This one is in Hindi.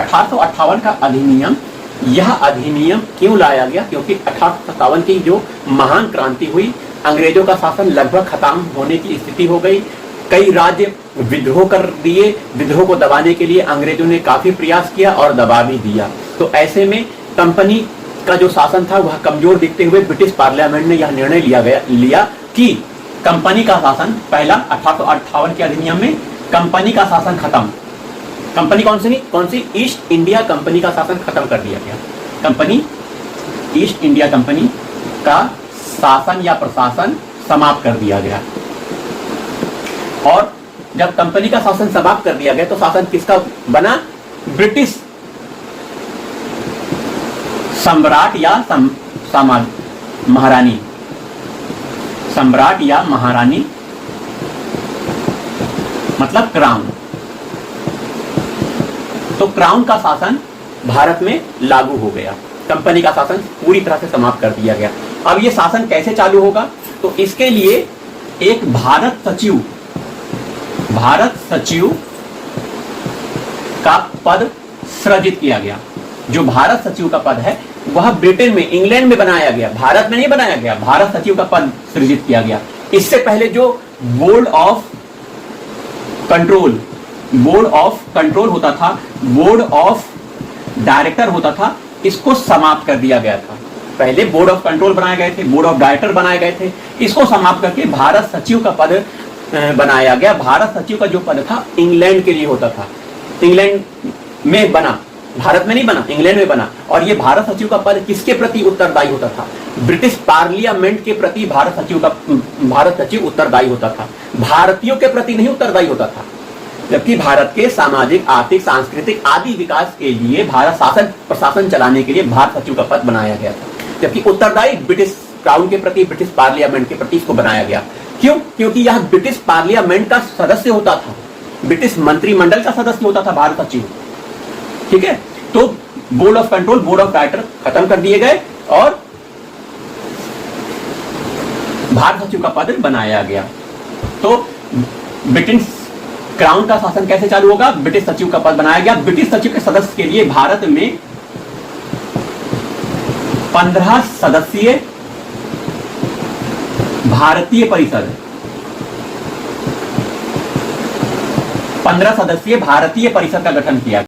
1858 का अधिनियम, यह अधिनियम क्यों लाया गया? क्योंकि 1857 की जो महान क्रांति हुई, अंग्रेजों का शासन लगभग खत्म होने की स्थिति हो गई। कई राज्य विद्रोह कर दिए। विद्रोह को दबाने के लिए अंग्रेजों ने काफी प्रयास किया और दबा भी दिया। तो ऐसे में कंपनी का जो शासन था वह कमजोर दिखते हुए ब्रिटिश पार्लियामेंट ने यह निर्णय लिया कि कंपनी का शासन, पहला 1858 के अधिनियम में कंपनी का शासन खत्म। कंपनी कौन सी? ईस्ट इंडिया कंपनी का शासन खत्म कर दिया गया। कंपनी, ईस्ट इंडिया कंपनी का शासन या प्रशासन समाप्त कर दिया गया। और जब कंपनी का शासन समाप्त कर दिया गया तो शासन किसका बना? ब्रिटिश सम्राट या महारानी, सम्राट या महारानी मतलब क्राउन। तो क्राउन का शासन भारत में लागू हो गया। कंपनी का शासन पूरी तरह से समाप्त कर दिया गया। अब ये शासन कैसे चालू होगा? तो इसके लिए एक भारत सचिव का पद सृजित किया गया। जो भारत सचिव का पद है वह ब्रिटेन में, इंग्लैंड में बनाया गया, भारत में नहीं बनाया गया। भारत सचिव का पद सृजित किया गया। इससे पहले जो बोर्ड ऑफ कंट्रोल होता था, बोर्ड ऑफ डायरेक्टर होता था, इसको समाप्त कर दिया गया था। पहले बोर्ड ऑफ कंट्रोल बनाए गए थे, बोर्ड ऑफ डायरेक्टर बनाए गए थे, इसको समाप्त करके भारत सचिव का पद बनाया गया। भारत सचिव का जो पद था इंग्लैंड के लिए होता था। इंग्लैंड में बना, भारत में नहीं बना, इंग्लैंड में बना। और ये भारत सचिव का पद किसके प्रति उत्तरदायी होता था? ब्रिटिश पार्लियामेंट के प्रति भारत सचिव उत्तरदायी होता था, भारतीयों के प्रति नहीं उत्तरदायी होता था। जबकि भारत के सामाजिक, आर्थिक, सांस्कृतिक आदि विकास के लिए, भारत शासन प्रशासन चलाने के लिए भारत सचिव का पद बनाया गया था। जबकि उत्तरदायी ब्रिटिश क्राउन के प्रति, ब्रिटिश पार्लियामेंट के प्रति इसको बनाया गया। क्यों? क्योंकि यह ब्रिटिश पार्लियामेंट का सदस्य होता था, ब्रिटिश मंत्रिमंडल का सदस्य होता था भारत सचिव। ठीक है, तो board of control, board of director खत्म कर दिए गए और भारत सचिव का पद बनाया गया। तो ब्रिटिश क्राउन का शासन कैसे चालू होगा? ब्रिटिश सचिव का पद बनाया गया। ब्रिटिश सचिव के सदस्य के लिए भारत में 15 सदस्यीय भारतीय परिषद, 15 सदस्यीय भारतीय परिषद का गठन किया।